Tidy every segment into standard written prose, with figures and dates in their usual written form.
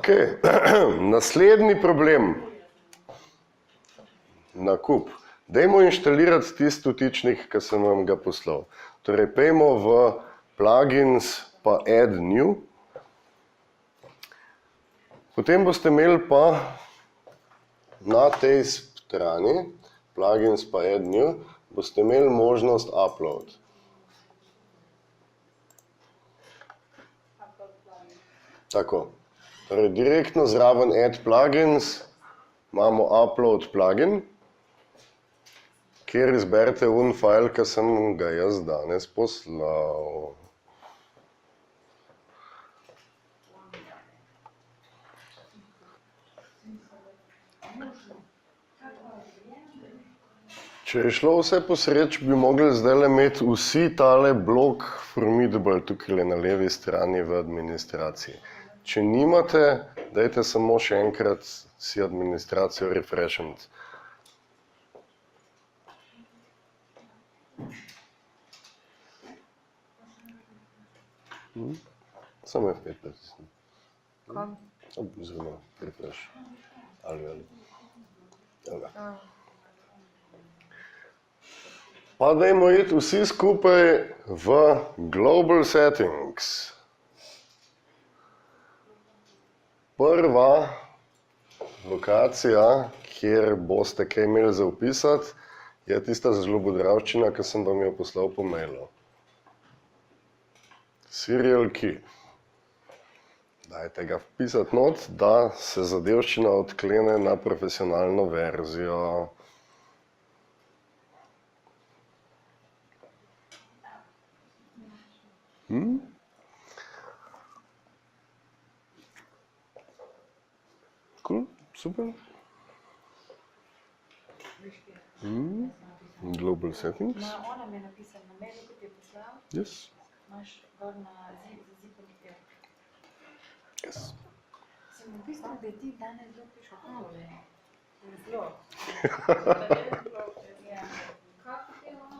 Ok, naslednji problem. Nakup. Dajmo inštalirati tisti vtičnik, ki sem vam ga poslal. Torej, pejmo v plugins pa add new. Potem boste imeli pa na tej strani, plugins pa add new, boste imeli možnost upload. Tako. Torej, direktno zraven add plugins imamo upload plugin, kjer izberete file, ki sem ga jaz danes poslal. Če je šlo vse po sreč, bi mogli zdaj imeti vsi tale blok Formidable tukaj na levi strani v administraciji. Če nimate, dajte samo še enkrat si administracijo refreshati. Samo F5 pritisni. Oziroma refresh. Ali. Pa dajmo iti vsi skupaj v Global Settings. Prva lokacija, kjer boste kaj imeli za vpisati, je tista zlobodravščina, ki sem vam jo poslal po mailu. Serial key. Dajte ga vpisati not, da se zadevščina odklene na profesionalno verzijo. Cool, super. Global settings. Ona mi je napisala na mailu, kot je poslal. Yes. Imaš gor na zipu nekaj. Yes. Sem napisala, da je ti danes zelo prišel kavle. Zelo. Kako ti je ono?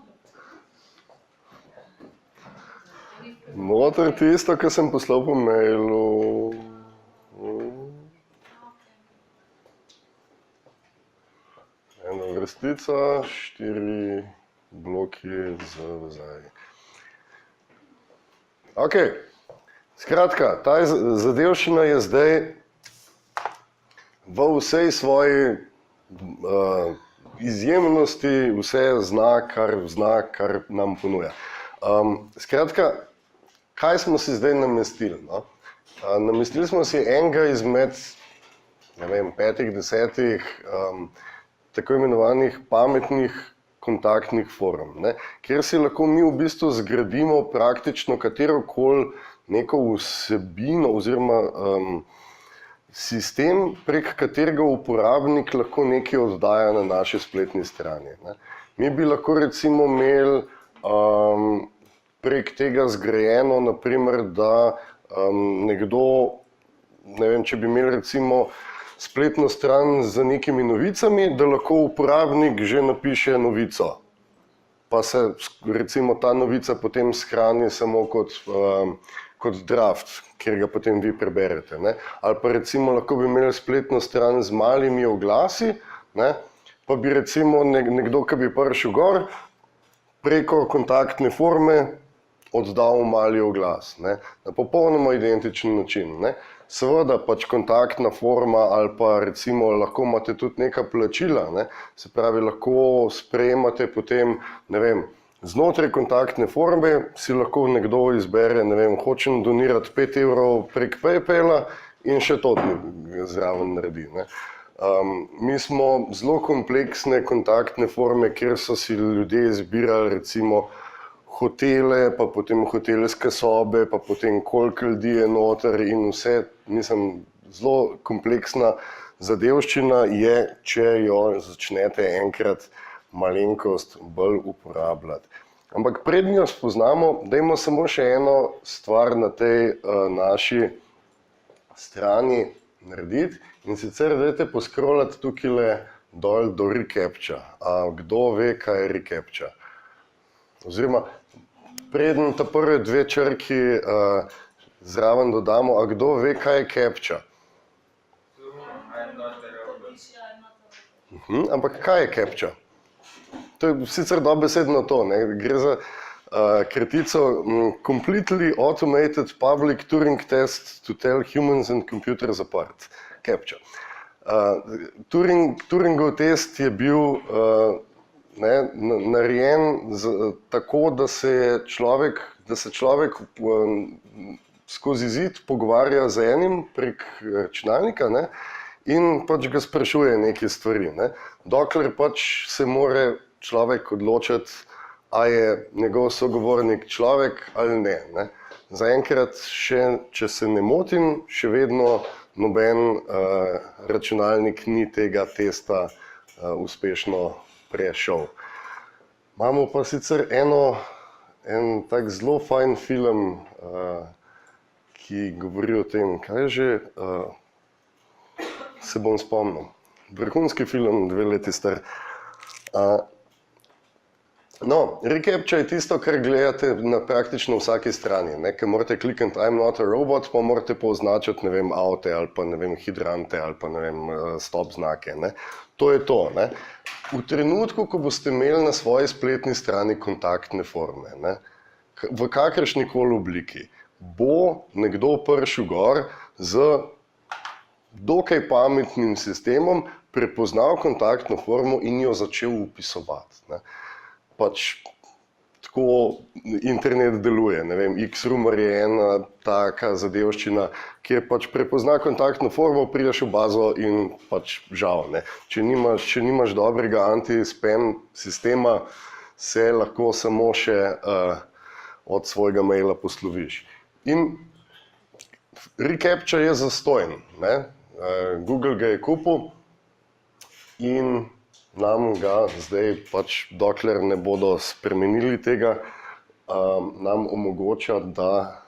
Noter tisto, kar sem poslal po mailu. Ena vrstica, 4 bloki z vezaj. Ok, skratka, ta zadevščina je zdaj v vsej svoji izjemnosti, vse zna, kar nam ponuja. Skratka, kaj smo si zdaj namestili? No? Namestili smo si enega izmed, ne vem, 5-10 tako imenovanih pametnih kontaktnih forum, ne? Kjer si lahko mi v bistvu zgradimo praktično katerokoli neko vsebino oziroma sistem, prek katerega uporabnik lahko nekaj oddaja na naši spletni strani. Ne? Mi bi lahko recimo imeli prek tega zgrajeno, naprimer, da nekdo, ne vem, če bi imeli recimo spletno stran z nekimi novicami, da lahko uporabnik že napiše novico. Pa se recimo ta novica potem shrani samo kot draft, kjer ga potem vi preberete. Ne? Ali pa recimo lahko bi imeli spletno stran z malimi oglasi, ne? Pa bi recimo nekdo, ki bi prišel gor, preko kontaktne forme oddal mali oglas, ne? Na popolnoma identičen način. Ne? Seveda pač kontaktna forma ali pa recimo lahko imate tudi neka plačila, ne? Se pravi lahko sprejemate potem, ne vem, znotraj kontaktne forme si lahko nekdo izbere, ne vem, hočem donirati 5 evrov prek PayPala in še to zraven naredi. Ne? Mi smo zelo kompleksne kontaktne forme, kjer so si ljudje izbirali recimo hotele, pa potem hotelske sobe, pa potem koliko ljudi je noter in vse, mislim, zelo kompleksna zadevščina je, če jo začnete enkrat malenkost bolj uporabljati. Ampak preden jo spoznamo, dajmo samo še eno stvar na tej naši strani narediti in sicer dajte poskrolati tukaj dol do recaptcha. Kdo ve, kaj je recaptcha? Oziroma, preden ta prve 2 črki zraven dodamo, kdo ve, kaj je captcha? Ampak kaj je CAPTCHA? To je sicer dobesedno to, ne? Gre za kratico Completely Automated Public Turing Test to Tell Humans and Computers Apart. CAPTCHA. Turingov test je bil narejen tako, da se človek skozi zid pogovarja z enim prek računalnika, ne, in pač ga sprašuje neke stvari, ne. Dokler pač se more človek odločiti, a je njegov sogovornik človek ali ne, ne. Zaenkrat še, če se ne motim, še vedno noben računalnik ni tega testa uspešno prešel. Imamo pa sicer en tak zelo fajn film, ki govori o tem, kaj že, se bom spomnil. Vrhunski film, 2 leti star. No, reCAPTCHA je tisto, kar gledate na praktično vsaki strani, ne, ker morate klikniti I'm not a robot, pa morate označiti, ne vem, avte ali pa, ne vem, hidrante ali pa, ne vem, stop znake, ne. To je to, ne. V trenutku, ko boste imeli na svoji spletni strani kontaktne forme, ne, v kakršnikoli obliki, bo nekdo prišel gor z dokaj pametnim sistemom, prepoznal kontaktno formo in jo začel vpisovati, ne. Pač tako internet deluje, ne vem, X-Rumor je ena taka zadevščina, kjer pač prepozna kontaktno formo, prideš v bazo in pač žal, ne. Če nimaš dobrega anti-spam sistema, se lahko samo še od svojega maila posloviš. In reCAPTCHA je zastonj, ne. Google ga je kupil in nam ga zdaj, pač dokler ne bodo spremenili tega, nam omogoča, da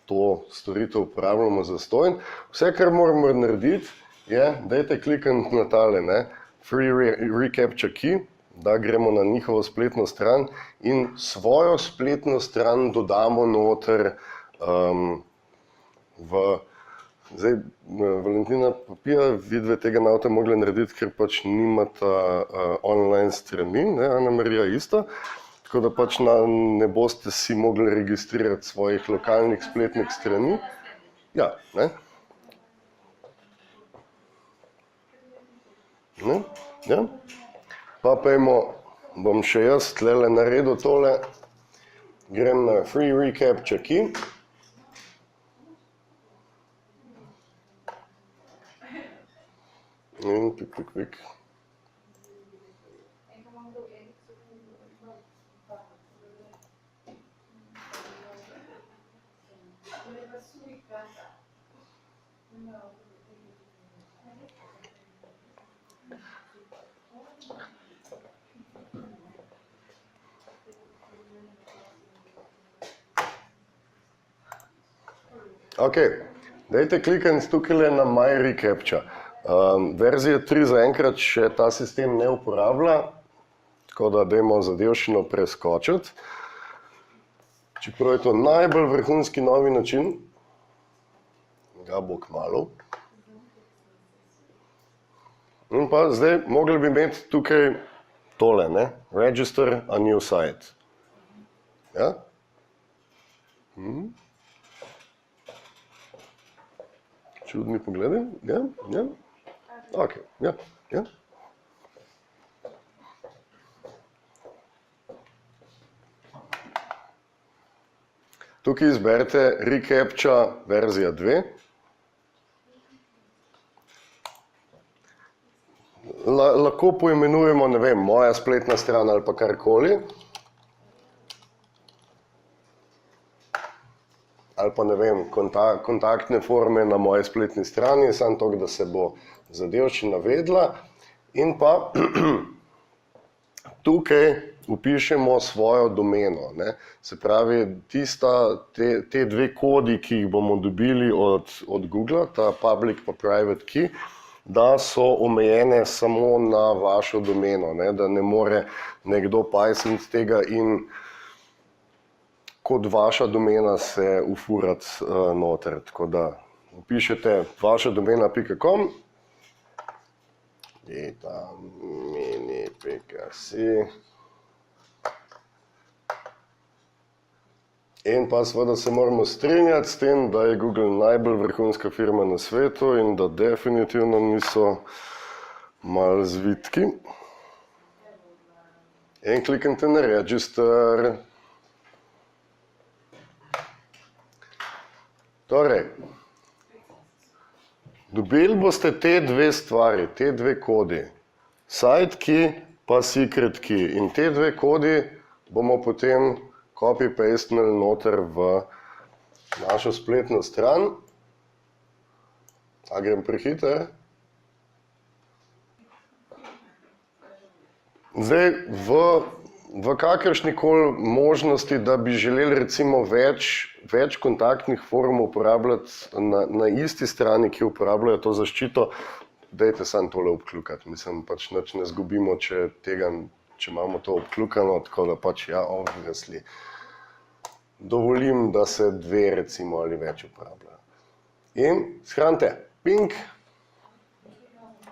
to storitev uporabljamo zastonj. Vse, kar moramo narediti, je, dajte klikniti na tale, ne, Free reCAPTCHA key, da gremo na njihovo spletno stran in svojo spletno stran dodamo noter Zdaj, Valentina Papija, vidve tega ne boste mogli narediti, ker pač nimata online strani, ne, Ana Marija isto, tako da pač ne boste si mogli registrirati svojih lokalnih spletnih strani. Ja, ne. Ne, ja. Pa pojmo, bom še jaz tlele naredil tole, grem na Free reCAPTCHA key. In pik. Ok, dajte klikniti tukaj na My reCAPTCHA. Verzija 3 zaenkrat še ta sistem ne uporablja, tako da dajmo zadevščino preskočiti. Čeprav je to najbolj vrhunski novi način, ga bo kmalu. In pa zdaj mogli bi imeti tukaj tole, ne, Register a new site. Ja? Čudni pogledi, ja, ja. Ok, ja, ja. Tukaj izberite reCAPTCHA verzija 2. Lahko poimenujemo, ne vem, moja spletna stran ali pa karkoli. Ali pa, ne vem, kontaktne forme na moji spletni strani, samo to, da se bo zadevščina vedla. In pa tukaj vpišemo svojo domeno, ne. Se pravi, te 2 kodi, ki jih bomo dobili od Google, ta public pa private key, da so omejene samo na vašo domeno, ne, da ne more nekdo pajsniti tega in kot vaša domena se ufurati noter. Tako da vpišete vašadomena.com, Eta mini.si. In pa seveda se moramo strinjati s tem, da je Google najbolj vrhunska firma na svetu in da definitivno niso malo zvitki. In kliknite na register. Torej, dobili boste te dve stvari, te dve kodi. Side key pa secret key. In te dve kodi bomo potem copy-pastnili noter v našo spletno stran. A grem prehiter? Zdaj, v kakršnikoli možnosti, da bi želeli recimo več kontaktnih form uporabljati na isti strani, ki uporabljajo to zaščito, dajte samo tole obkljukati. Mislim, pač nič ne zgubimo, če imamo to obkljukano, tako da pač ja, obviously. Dovolim, da se dve recimo ali več uporabljajo. In shranite. Ping.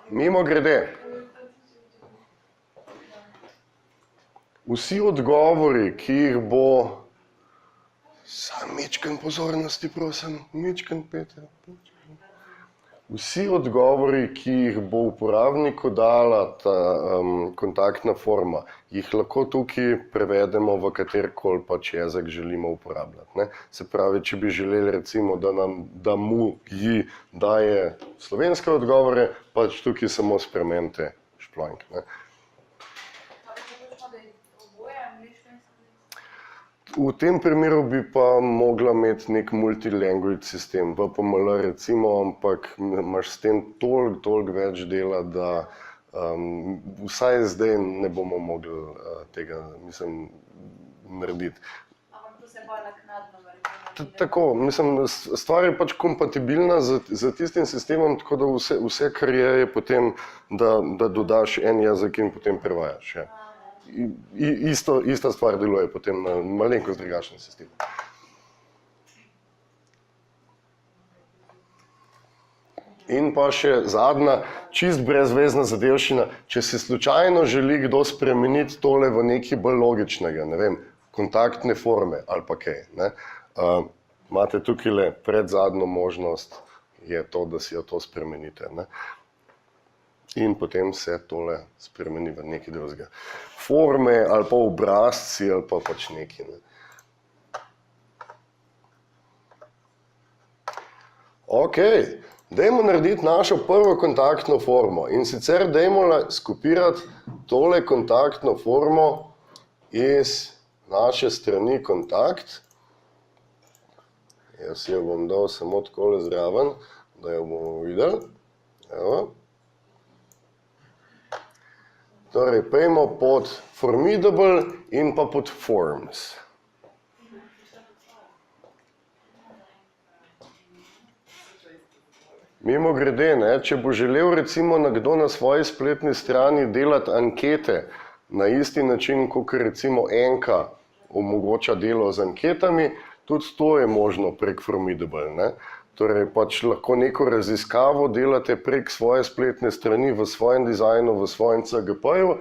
Mimogrede. Vsi odgovori, ki jih bo... Sam mičken pozornosti, prosim. Mičken, Peter. Vsi odgovori, ki jih bo uporabniku dala ta kontaktna forma, jih lahko tukaj prevedemo v katerikoli pač jezik želimo uporabljati. Ne? Se pravi, če bi želeli recimo, da mu daje slovenske odgovore, pač tukaj samo spremenite šplonk. Ne? V tem primeru bi pa mogla imeti nek multi-language sistem, VPML recimo, ampak imaš s tem toliko več dela, da vsaj zdaj ne bomo mogli tega, mislim, narediti. Ampak to se bo naknadno verjetno. Tako, mislim, stvar je pač kompatibilna z tistim sistemom, tako da vse kar je potem, da dodaš en jezik in potem prevajaš. Ja. Ista stvar deluje potem na malenkost drugačnem sistemu. In pa še zadnja, čist brezvezna zadevščina, če se slučajno želi kdo spremeniti tole v nekaj bolj logičnega, ne vem, kontaktne forme ali pa kaj, ne, imate tukaj predzadnjo možnost, je to, da si jo to spremenite, ne. In potem se tole spremeni v nekaj drugega. Forme ali pa obrazci ali pa pač nekaj. Ne. Ok, dajmo narediti našo prvo kontaktno formo in sicer dajmo skopirati tole kontaktno formo iz naše strani kontakt. Jaz jo bom dal samo takole zraven, da jo bomo videli. Evo. Torej, pejmo pod formidable in pa pod forms. Mimogrede, ne, če bo želel recimo nekdo na svoji spletni strani delati ankete na isti način, kot recimo Enka omogoča delo z anketami, tudi to je možno prek formidable, ne. Torej, pač lahko neko raziskavo delate prek svoje spletne strani v svojem dizajnu, v svojem CGP-ju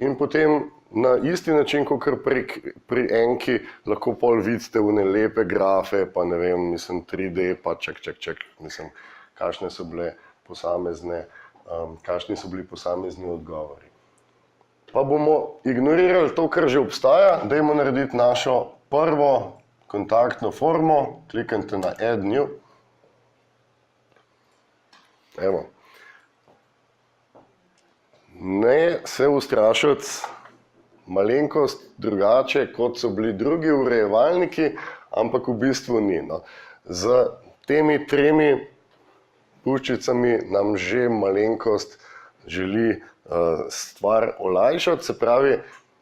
in potem na isti način, kot pri Enki, lahko pol vidite vne lepe grafe, pa ne vem, mislim, 3D, pa ček, mislim, kakšni so bili posamezni odgovori. Pa bomo ignorirali to, kar že obstaja, dajmo narediti našo prvo kontaktno formo, kliknite na Add New. Evo. Ne se ustrašiti, malenkost drugače, kot so bili drugi urejevalniki, ampak v bistvu ni. No. Z temi tremi puščicami nam že malenkost želi stvar olajšati, se pravi,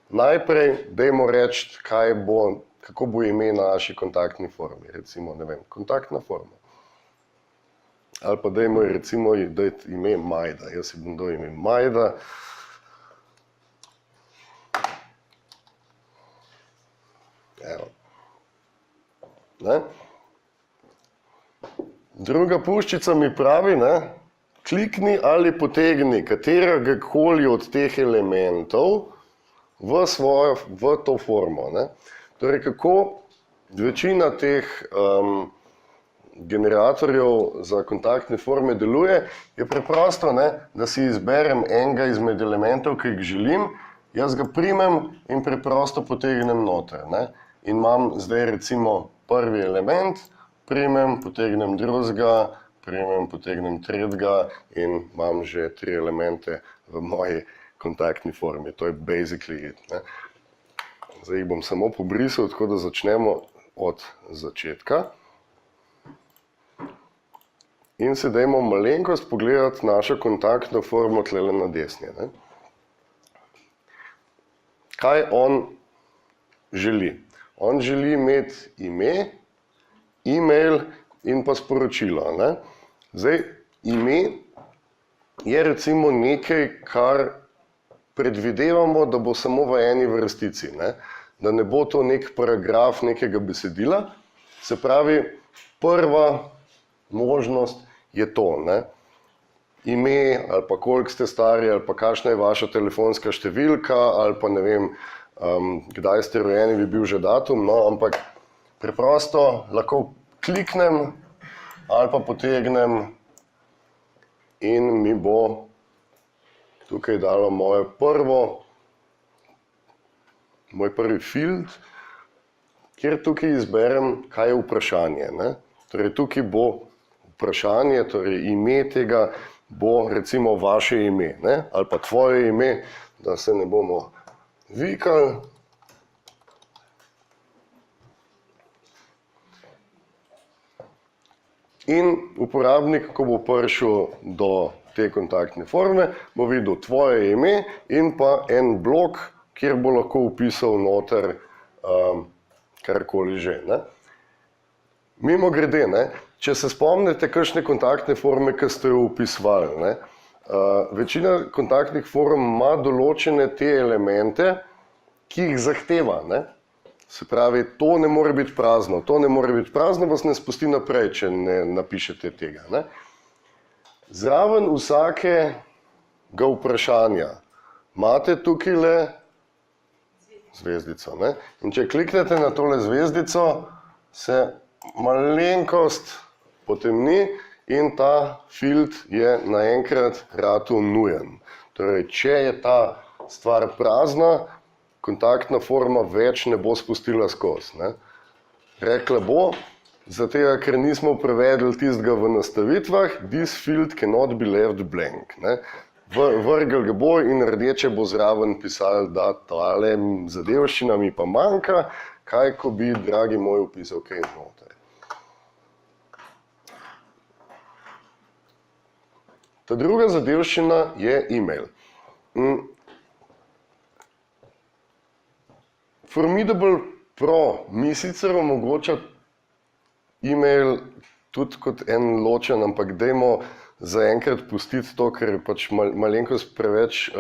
najprej dajmo reči, kako bo ime na naši kontaktni formi, recimo, ne vem, kontaktna forma. Ali pa dajmo recimo dati ime Majda. Jaz si bom dal ime Majda. Evo. Ne? Druga puščica mi pravi, ne, klikni ali potegni katerega koli od teh elementov v to formo. Ne? Torej, kako večina teh generatorjev za kontaktne forme deluje, je preprosto, ne, da si izberem enega izmed elementov, ki jih želim, jaz ga primem in preprosto potegnem noter. Ne. In imam zdaj recimo prvi element, primem, potegnem drugega, primem, potegnem tretjega in imam že 3 elemente v moji kontaktni formi. To je basically it. Ne. Zdaj jih bom samo pobrisal, tako da začnemo od začetka. In se dajmo malenkost pogledati našo kontaktno formo tlele na desni. Ne? Kaj on želi? On želi imeti ime, e-mail in pa sporočilo. Ne? Zdaj, ime je recimo nekaj, kar predvidevamo, da bo samo v eni vrstici. Ne? Da ne bo to nek paragraf nekega besedila. Se pravi, prva možnost je to, ne. Ime, ali pa koliko ste stari, ali pa kakšna je vaša telefonska številka, ali pa ne vem, kdaj ste rojeni, bi bil že datum, no, ampak preprosto lahko kliknem ali pa potegnem in mi bo tukaj dalo moj prvi field, kjer tukaj izberem, kaj je vprašanje. Ne. Torej, tukaj bo vprašanje, torej ime tega bo recimo vaše ime, ne? Ali pa tvoje ime, da se ne bomo vikali. In uporabnik, ko bo prišel do te kontaktne forme, bo videl tvoje ime in pa en blok, kjer bo lahko vpisal noter karkoli že. Ne? Mimogrede, ne, če se spomnite kakšne kontaktne forme, ki ste jo vpisovali, ne, večina kontaktnih form ima določene te elemente, ki jih zahteva. Ne. Se pravi, to ne more biti prazno, vas ne spusti naprej, če ne napišete tega. Ne. Zraven vsakega vprašanja imate tukajle zvezdico. Ne. In če kliknete na tole zvezdico, se malenkost potemni in ta field je naenkrat ratal nujen. Torej, če je ta stvar prazna, kontaktna forma več ne bo spustila skozi. Ne. Rekla bo, zato ker nismo prevedli tistega v nastavitvah, this field cannot be left blank. Ne. Vrgel ga bo in rdeče bo zraven pisali, da tale zadevščina mi pa manjka, kaj ko bi, dragi moj, upisal kaj znotraj. Ta druga zadevščina je e-mail. Formidable Pro mi sicer omogoča e-mail tudi kot en ločen, ampak dajmo zaenkrat pustiti to, ker je pač malenkost preveč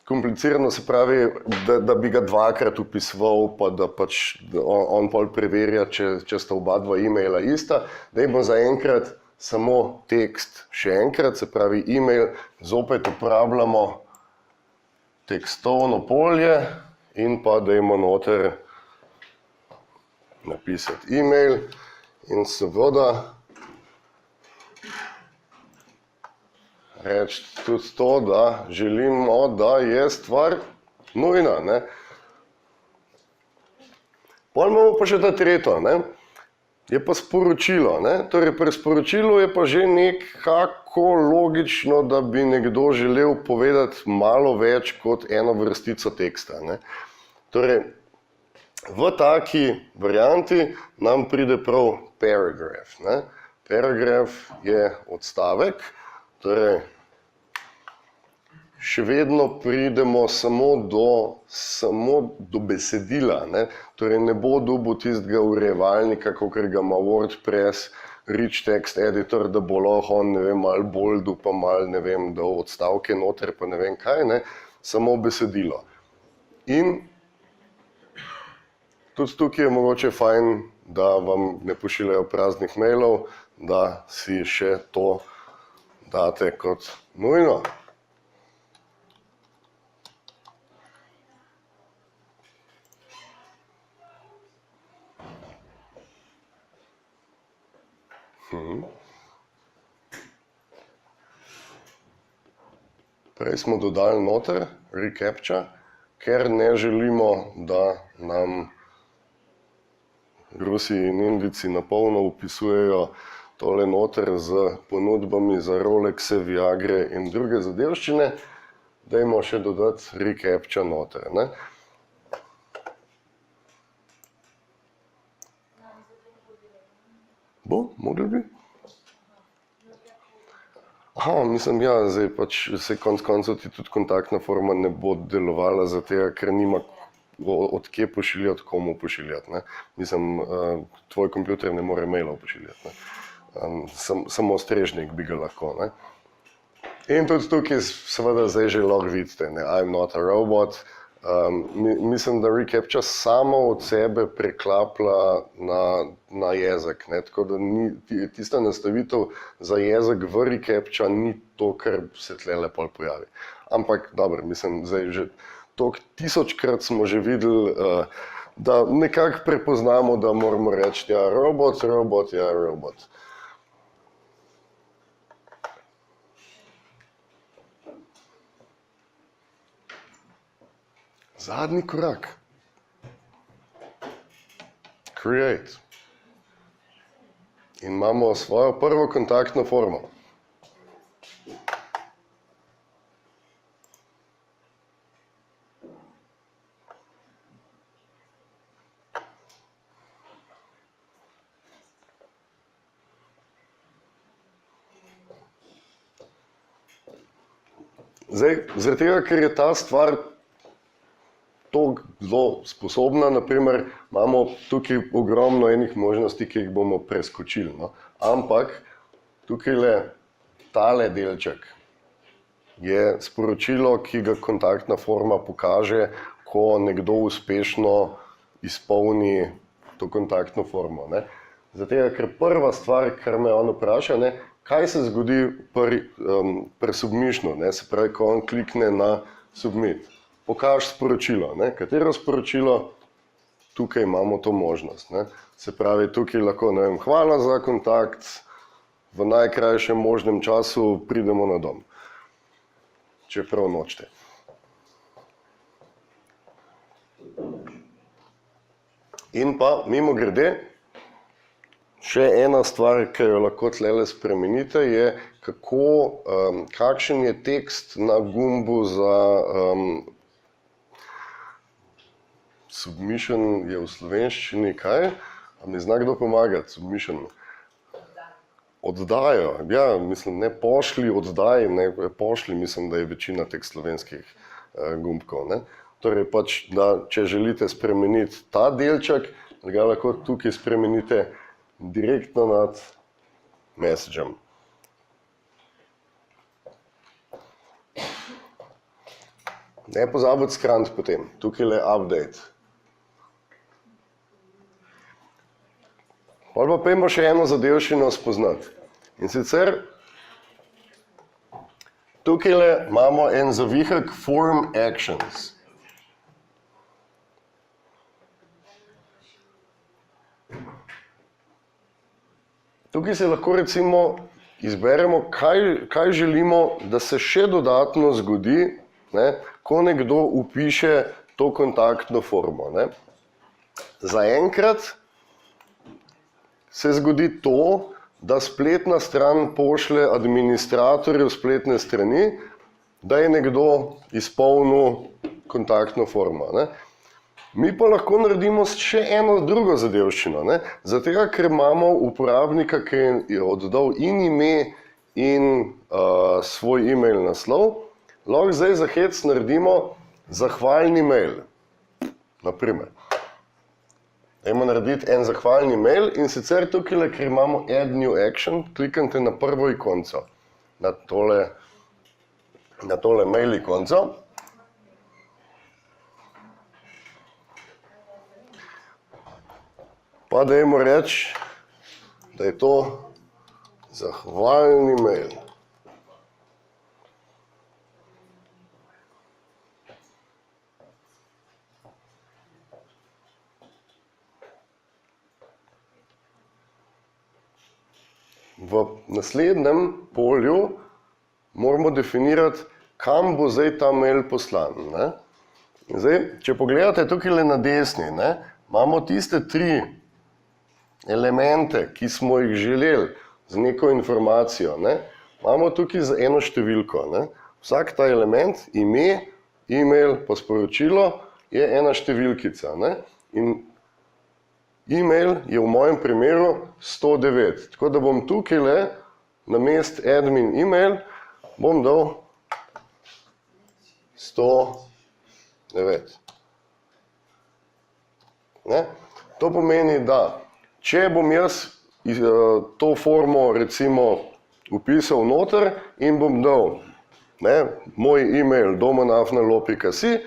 komplicirano, se pravi, da bi ga dvakrat vpisoval, pa da pač on pol preverja, če sta oba dva e-maila ista. Dajmo zaenkrat samo tekst še enkrat, se pravi e-mail, zopet uporabljamo tekstovno polje in pa dajmo noter napisati e-mail in seveda reči tudi to, da želimo, da je stvar nujna. Ne. Potem imamo pa še ta tretjo, ne. Je pa sporočilo. Ne? Torej, pri sporočilu je pa že nekako logično, da bi nekdo želel povedati malo več kot eno vrstico teksta. Ne? Torej, v taki varianti nam pride prav paragraph. Ne? Paragraph je odstavek, torej še vedno pridemo samo do besedila. Ne? Torej ne bo dobil tistega urejevalnika, kakor ga ima WordPress, Rich Text Editor, da bo lahko on, ne vem, malo boldu, pa malo, ne vem, da odstavke noter, pa ne vem kaj, ne? Samo besedilo. In tudi tukaj je mogoče fajn, da vam ne pošiljajo praznih mailov, da si še to date kot nujno. Prej smo dodali noter reCAPTCHA, ker ne želimo, da nam Rusi in Indijci na polno vpisujejo tole noter z ponudbami za Rolexe, Viagre in druge zadevščine, dajmo še dodati reCAPTCHA noter, ne. Bo, mogli bi? Aha, mislim, ja, zdaj pač se konec koncev ti tudi kontaktna forma ne bo delovala za tega, ker nima od kje pošiljati, komu pošiljati, ne. Mislim, tvoj kompjuter ne more mailov pošiljati, ne. Samo strežnik bi ga lahko, ne. In tudi tukaj seveda zdaj že lahko vidite, ne, I'm not a robot. Mislim, da reCAPTCHA samo od sebe preklaplja na jezik, ne, tako da ni, tista nastavitev za jezik v reCAPTCHA ni to, kar se tlele pol pojavi. Ampak, dobro, mislim, zdaj že toliko tisočkrat smo že videli, da nekako prepoznamo, da moramo reči, ja, robot, ja, robot. Zadnji korak. Create. In imamo svojo prvo kontaktno formo. Zdaj, zaradi tega, ker je ta stvar tako zelo sposobna, naprimer, imamo tukaj ogromno enih možnosti, ki jih bomo preskočili, no. Ampak tukajle tale delček je sporočilo, ki ga kontaktna forma pokaže, ko nekdo uspešno izpolni to kontaktno formo, ne. Zato, ker prva stvar, kar me on vpraša, ne, kaj se zgodi pri submissionu, ne, se pravi, ko on klikne na submit. Pokaži sporočilo, ne, katero sporočilo, tukaj imamo to možnost, ne. Se pravi, tukaj lahko, ne vem, hvala za kontakt, v najkrajšem možnem času pridemo na dom, če prav nočete. In pa, mimogrede, še ena stvar, ki jo lahko tlele spremenite, je, kakšen je tekst na gumbu za submission je v slovenščini kaj? A mi zna kdo pomagati? Submission. Oddajo. Ja, mislim, ne pošlji, oddaj, ne pošlji, mislim, da je večina teh slovenskih gumbkov, ne. Torej pač, da če želite spremeniti ta delček, ga lahko tukaj spremenite direktno nad messagem. Ne pozabiti shraniti potem. Tukaj je update. Potem pa pojdimo še eno zadevščino spoznati. In sicer tukaj imamo en zavihek form actions. Tukaj se lahko recimo izberemo, kaj želimo, da se še dodatno zgodi, ne, ko nekdo vpiše to kontaktno formo, ne. Zaenkrat se zgodi to, da spletna stran pošlje administratorju spletne strani, da je nekdo izpolnil kontaktno formo, ne. Mi pa lahko naredimo še eno drugo zadevščino, ne. Zato, ker imamo uporabnika, ki je oddal in ime in svoj e-mail naslov, lahko zdaj za hec naredimo zahvalni mail, naprimer. Dajmo narediti en zahvalni mail in sicer tukaj, ker imamo add new action, kliknite na prvo ikonco, na tole mail ikonco. Pa dajmo reči, da je to zahvalni mail. v naslednjem polju moramo definirati, kam bo zdaj ta mail poslan. Ne? Zdaj, če pogledate tukaj na desni, ne, imamo tiste 3 elemente, ki smo jih želeli z neko informacijo. Ne. Imamo tukaj za eno številko. Ne. Vsak ta element, ime, e-mail pa sporočilo, je ena številkica. Ne. In e-mail je v mojem primeru 109. Tako da bom tukaj namesto admin e-mail bom dal 109. Ne? To pomeni, da če bom jaz to formo recimo upisal noter in bom dal moj e-mail domen@lo.si,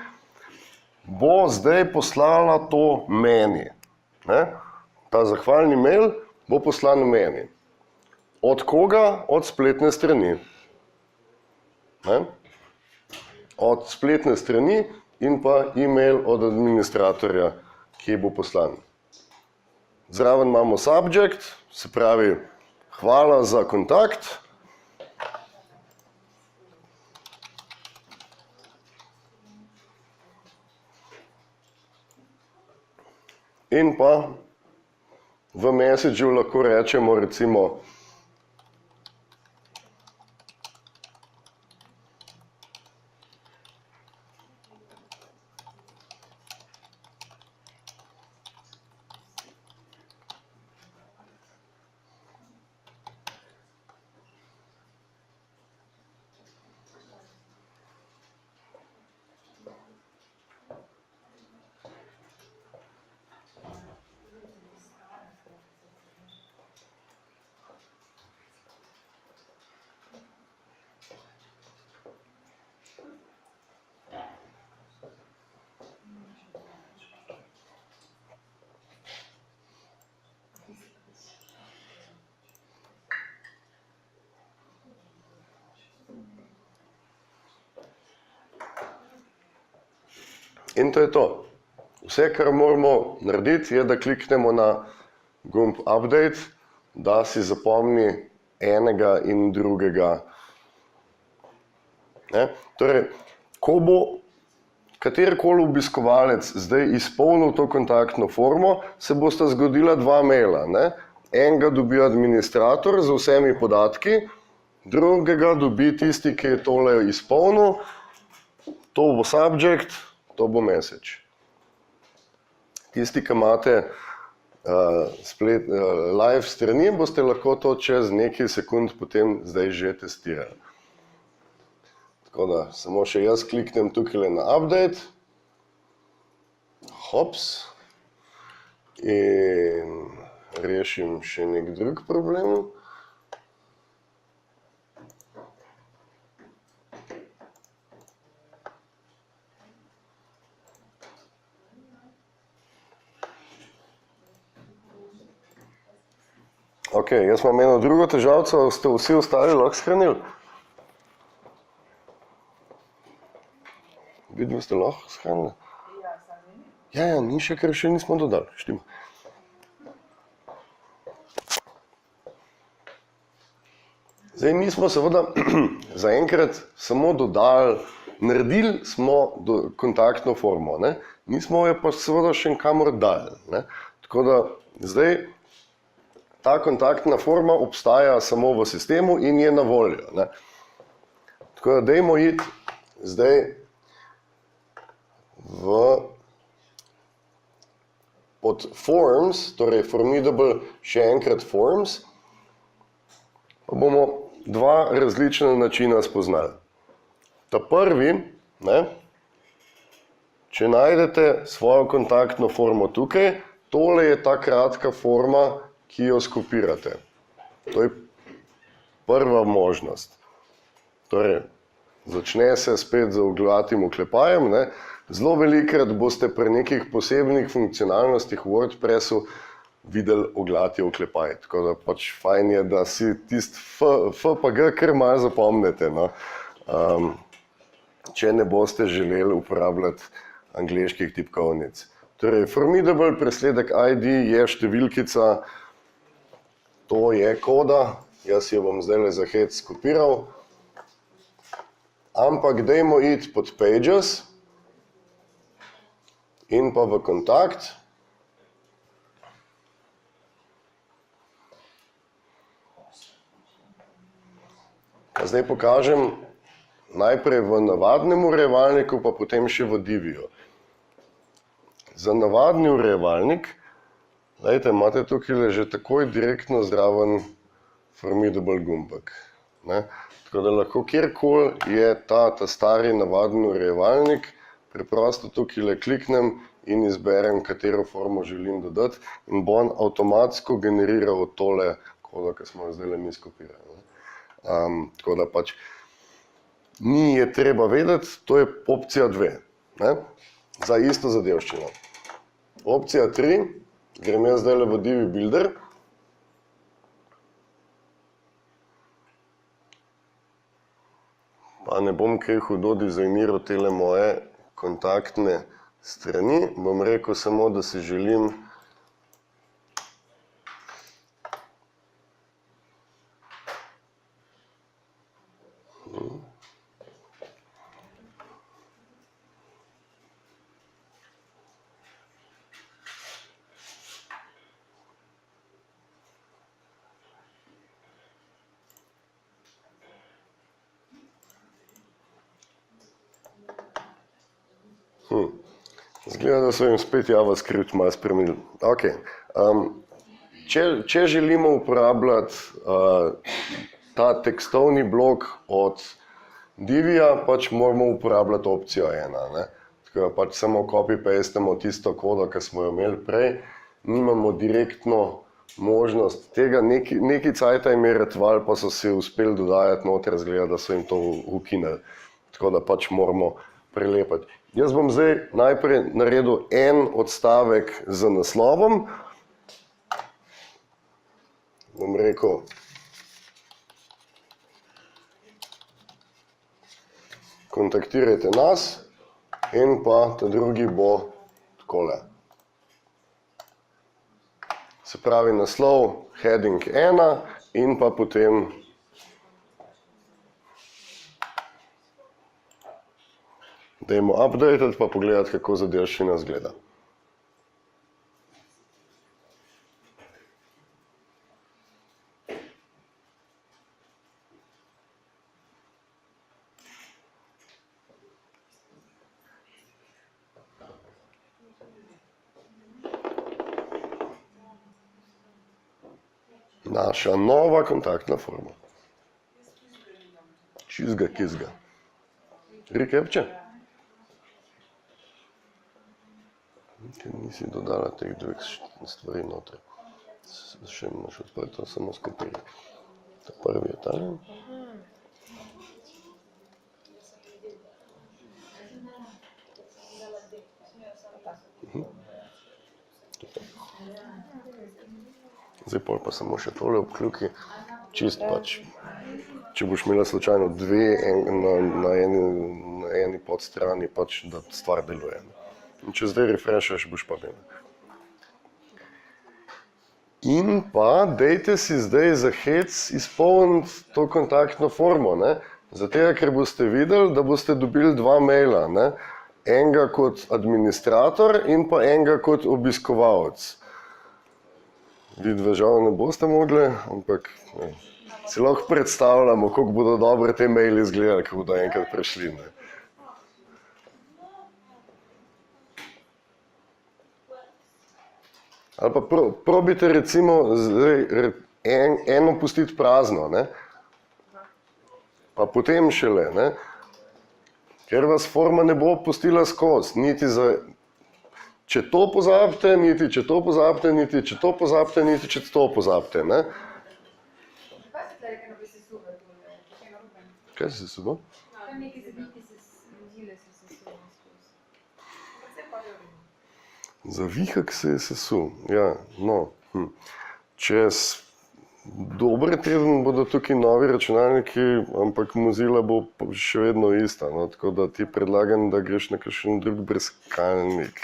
bo zdaj poslala to meni. Ne? Ta zahvalni mail bo poslan meni. Od koga? Od spletne strani. Ne? Od spletne strani in pa e-mail od administratorja, ki bo poslan. Zraven imamo subject, se pravi hvala za kontakt. In pa v messageu lahko rečemo recimo in to je to. Vse, kar moramo narediti, je, da kliknemo na gumb Update, da si zapomni enega in drugega. Ne? Torej, ko bo katerikoli obiskovalec zdaj izpolnil to kontaktno formo, se bosta zgodila 2 maila. Ne? Enega dobi administrator z vsemi podatki, drugega dobi tisti, ki je tole izpolnil, to bo subject, to bo message. Tisti, ki imate live strani, boste lahko to čez nekaj sekund potem zdaj že testirali. Tako da, samo še jaz kliknem tukaj na update, hops, in rešim še nek drug problem. Ok, jaz imam eno drugo težavco, ste vsi ostali lahko shranili? Vidim, ste lahko shranili? Ja, ni še, ker še nismo dodali. Štima. Zdaj, mi smo seveda zaenkrat samo dodali, naredili smo kontaktno formo, ne? Nismo jo pa seveda še kamor dali. Ne? Tako da, zdaj, ta kontaktna forma obstaja samo v sistemu in je na voljo. Ne? Tako da dajmo iti zdaj pod Forms, torej Formidable, še enkrat Forms, pa bomo 2 različna načina spoznali. Ta prvi, ne, če najdete svojo kontaktno formo tukaj, tole je ta kratka forma, ki jo skopirate. To je prva možnost. Torej, začne se spet z oglatim oklepajem. Ne. Zelo velikrat boste pri nekih posebnih funkcionalnostih v WordPressu videli oglati oklepaj. Tako da pač fajn je, da si tisti F pa G kar malo zapomnite. No. Če ne boste želeli uporabljati angleških tipkovnic. Torej, Formidable presledek ID je številkica, to je koda Jaz jo bom zdaj za hec skopiral. Ampak dajmo iti pod Pages in pa v kontakt. Zdaj pokažem najprej v navadnem urejevalniku, pa potem še v Diviju. Za navadni urejevalnik, glejte, imate tukaj že takoj direktno zraven formidable gumbek. Tako da lahko kjerkoli je ta stari navaden urejevalnik, preprosto tukaj kliknem in izberem, katero formo želim dodati in bo on avtomatsko generiral tole kodo, ki smo jo zdaj mi skopirali. Tako da pač ni je treba vedeti, to je opcija 2, za isto zadevščino. Opcija 3, grem jaz zdaj v Divi Builder. Pa ne bom kaj hudo dizajniral tele moje kontaktne strani, bom rekel samo, da si želim Zgleda, da so jim spet JavaScript malo spremenili. Okay. Če želimo uporabljati ta tekstovni blok od Divija, pač moramo uporabljati opcijo 1. Tako da pač samo copy-pastemo tisto kodo, ki smo jo imeli prej. Nimamo direktno možnost tega. Neki cajta jim je retvali, pa so si uspeli dodajati noter, zgleda, da so jim to ukinili. Tako da pač moramo prelepati. Jaz bom zdaj najprej naredil en odstavek z naslovom. Bom rekel, kontaktirajte nas in pa ta drugi bo takole. Se pravi naslov, heading 1 in pa potem dajmo updatati, pa pogledati, kako zadevščina zgleda. Naša nova kontaktna forma. Čizga, kizga. Recaptcha? Ker nisi dodala teh dveh stvari noter. Še imaš odprto, samo skopiraj. Ta prvi je tale. Zdaj pol pa samo še tole obkljuki. Čist pač, če boš imela slučajno dve na eni podstrani, pač da stvar deluje. In če zdaj refreshaš, boš pa imela. In pa dajte si zdaj za hec izpolniti to kontaktno formo. Zato, ker boste videli, da boste dobili dva maila. Enega kot administrator in pa enega kot obiskovalec. Vidve žal ne boste mogli, ampak si lahko predstavljamo, kako bodo dobro te maili izgledali, ko bodo enkrat prišli. Ali pa probite recimo eno pustiti prazno, pa potem šele, ker vas forma ne bo pustila skozi, niti za, če to pozabite, niti če to pozabite, niti če to pozabite, niti če to pozabite. Kaj si sesuval? Neki zaviti se zile so sesuval skozi. Vse pa je vrlo. Zavihak se je sesul, ja, no. Čez dober teden bodo tukaj novi računalniki, ampak Mozilla bo še vedno ista, tako da ti predlagam, da greš na kakšen drug brskalnik.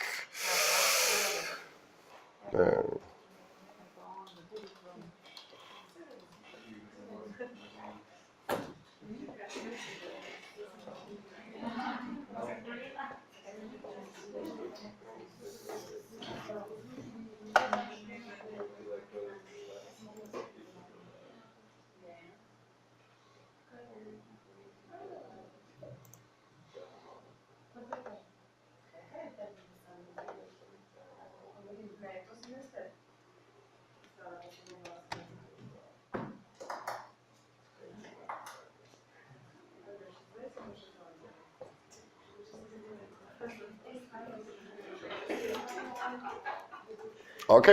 Ok.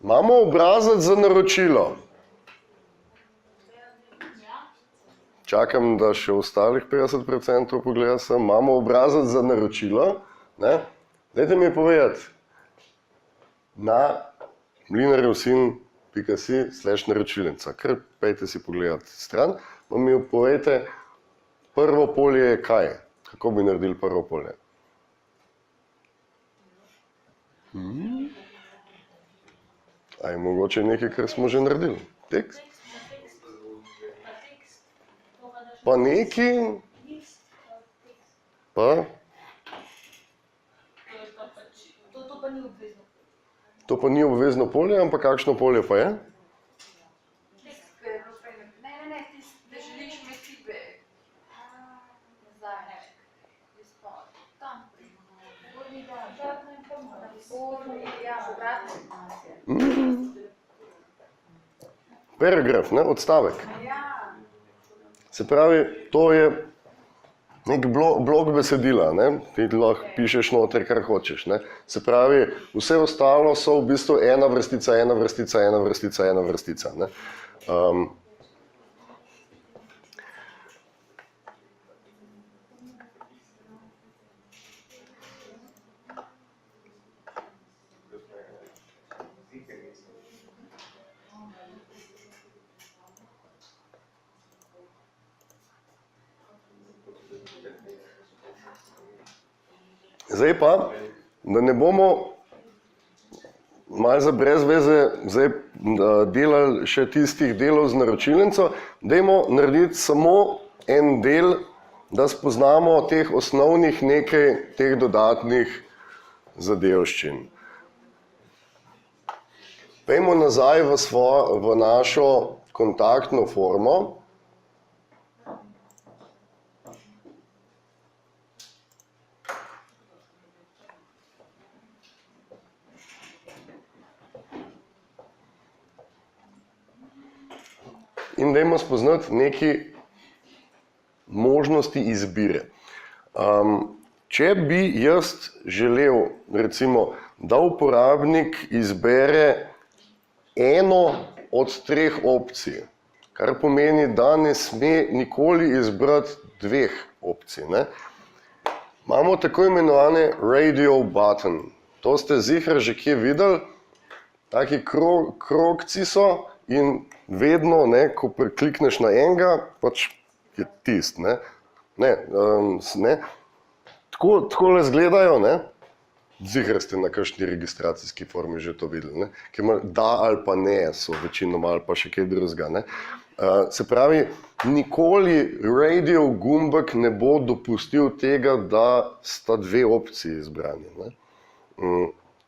Imamo obrazac za naročilo. Čakam, da še ostalih 50% pogleda sem. Imamo obrazac za naročilo. Ne? Dajte mi povedati. Na mlinarjevsin.si/naročilnica. Kar pejte si pogledati stran. Pa mi povejte, prvo polje je kaj? Kako bi naredili prvo polje? A je mogoče nekaj, kar smo že naredili? Tekst? Pa neki? Pa? To pa ni obvezno polje, ampak kakšno polje pa je? Ne želiš imeti feedback. Nazaj. Tam. Paragraf, ne? Odstavek. Se pravi, to je nek blok besedila, ne? Ti lahko pišeš noter, kar hočeš, ne? Se pravi, vse ostalo so v bistvu ena vrstica, ena vrstica, ena vrstica, ena vrstica, ne? Zdaj pa, da ne bomo malo za brez veze zdaj delali še tistih delov z naročilnico, dajmo narediti samo en del, da spoznamo teh osnovnih nekaj teh dodatnih zadevščin. Pojdimo nazaj v našo kontaktno formo. In dajmo spoznati nekaj možnosti izbire. Če bi jaz želel, recimo, da uporabnik izbere eno od treh opcij, kar pomeni, da ne sme nikoli izbrati dveh opcij, ne? Imamo tako imenovane radio button. To ste ziher že kje videli, taki krogci so in vedno, ne, ko priklikneš na enega, pač je tist, ne. Takole izgledajo, ne. Ziher ste na kakšni registracijski formi že to videli, ne. Ker ima da ali pa ne, so večinoma ali pa še kaj drugega, ne. Se pravi, nikoli radio gumbek ne bo dopustil tega, da sta dve opciji izbrani, ne.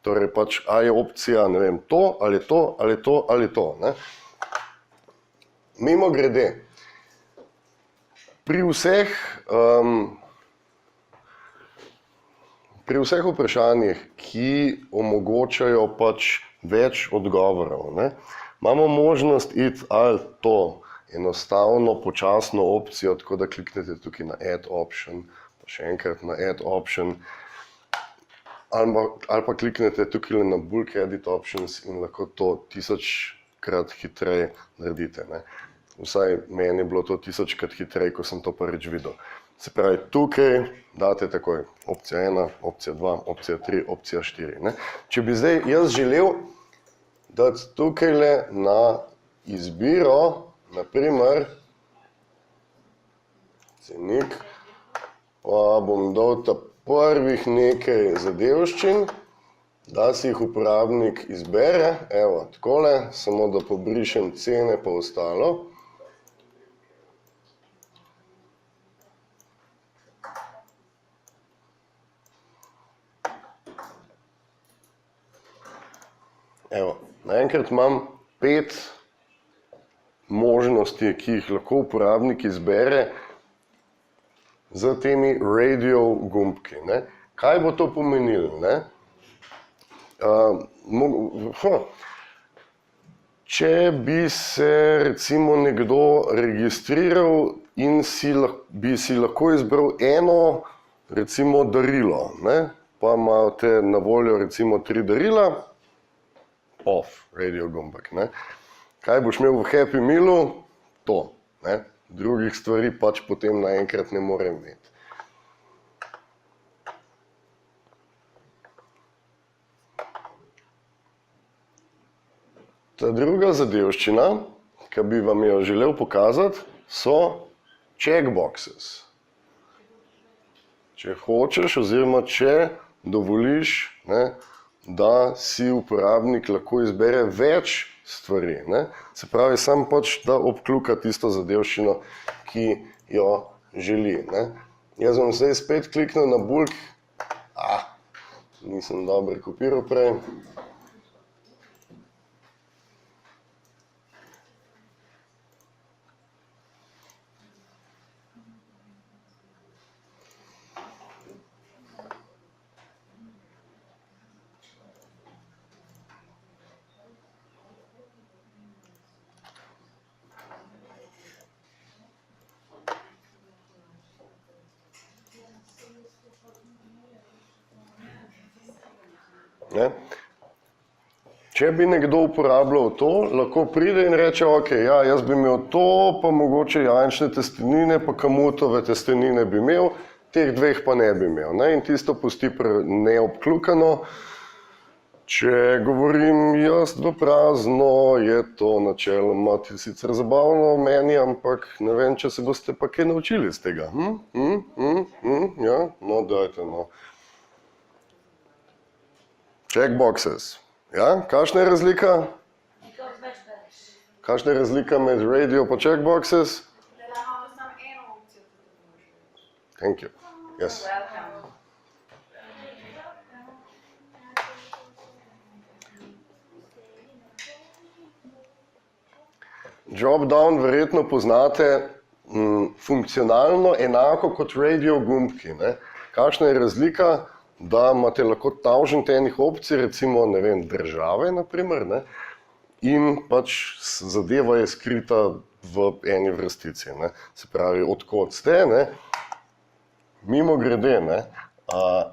Torej pač, a je opcija, ne vem, to, ali to, ali to, ali to, ne. Mimogrede, pri vseh vprašanjih, ki omogočajo pač več odgovorov, ne, imamo možnost iti ali to enostavno, počasno opcijo, tako da kliknete tukaj na Add Option, pa še enkrat na Add Option, ali pa kliknete tukaj na Bulk Edit Options in lahko to 1000-krat hitreje naredite, ne. Vsaj meni je bilo to 1000-krat hitreje, ko sem to prvič videl. Se pravi, tukaj date takoj opcija 1, opcija 2, opcija 3, opcija 4, ne. Če bi zdaj jaz želel dati tukajle na izbiro, na primer, cenik, pa bom dal ta prvih nekaj zadevščin, da si jih uporabnik izbere, evo, takole, samo da pobrišem cene pa ostalo. Evo, naenkrat imam 5 možnosti, ki jih lahko uporabnik izbere z temi radio gumbki, ne. Kaj bo to pomenilo, ne? Če bi se recimo nekdo registriral in bi si lahko izbral eno recimo darilo, ne? Pa imate na voljo recimo 3 darila, off, radio gumbek, ne? Kaj boš imel v Happy Mealu? To, ne? Drugih stvari pač potem naenkrat ne more imeti. Ta druga zadevščina, ki bi vam jo želel pokazati, so checkboxes. Če hočeš oziroma če dovoliš, ne, da si uporabnik lahko izbere več stvari. Ne. Se pravi, sam pač da obkljuka tisto zadevščino, ki jo želi. Ne. Jaz bom zdaj spet kliknil na bulk. Nisem dobro kopiral prej. Ne? Če bi nekdo uporabljal to, lahko pride in reče, ok, ja, jaz bi imel to, pa mogoče jajčne testenine, pa kamutove testenine bi imel, teh dveh pa ne bi imel. Ne? In tisto pusti neobkljukano. Če govorim jaz v prazno, je to načeloma sicer zabavno meni, ampak ne vem, če se boste pa kaj naučili iz tega. Ja, no, dajte, no. Checkboxes. Ja, kakšna je razlika? Kakšna je razlika med radio pa checkboxes? Thank you. Yes. Drop-down verjetno poznate funkcionalno enako kot radio gumbki. Ne? Kakšna je razlika? Da imate lahko tavžent enih opcij, recimo, ne vem, države, naprimer, ne? In pač zadeva je skrita v eni vrstici. Ne? Se pravi, odkot ste, ne? Mimogrede, ne?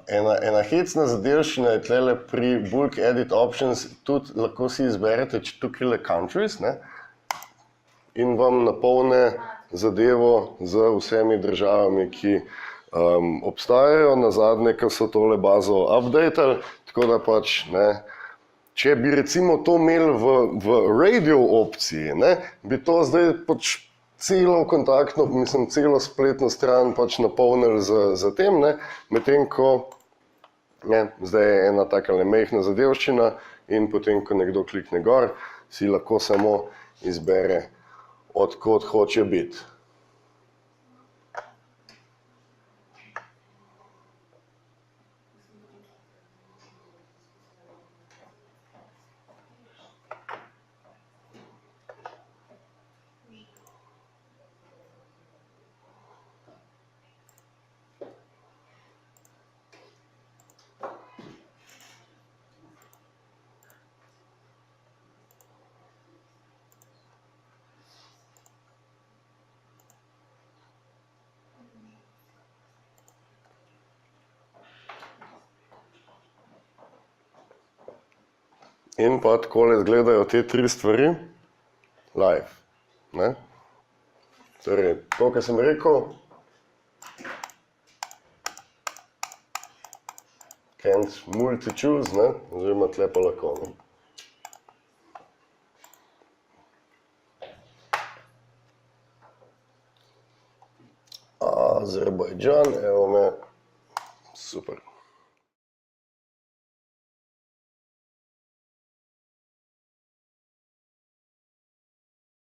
Ena hecna zadevščina je tlele pri bulk edit options, tudi lahko si izberete tukaj countries, ne? In vam napolne zadevo z vsemi državami, ki obstajajo, nazadnje, ko so tole bazo updatali, tako da pač, ne, če bi recimo to imeli v radio opciji, ne, bi to zdaj pač celo kontaktno, celo spletno stran pač napolnili z tem, ne, medtem ko, ne, zdaj je ena takale majhna zadevščina in potem, ko nekdo klikne gor, si lahko samo izbere, odkot hoče biti. In pa takole izgledajo te 3 stvari live. Ne? Torej, to, kar sem rekel, can't multi-choose, ne? Oziroma tle pa lahko. Ne? Azerbajdžan, evo me, super.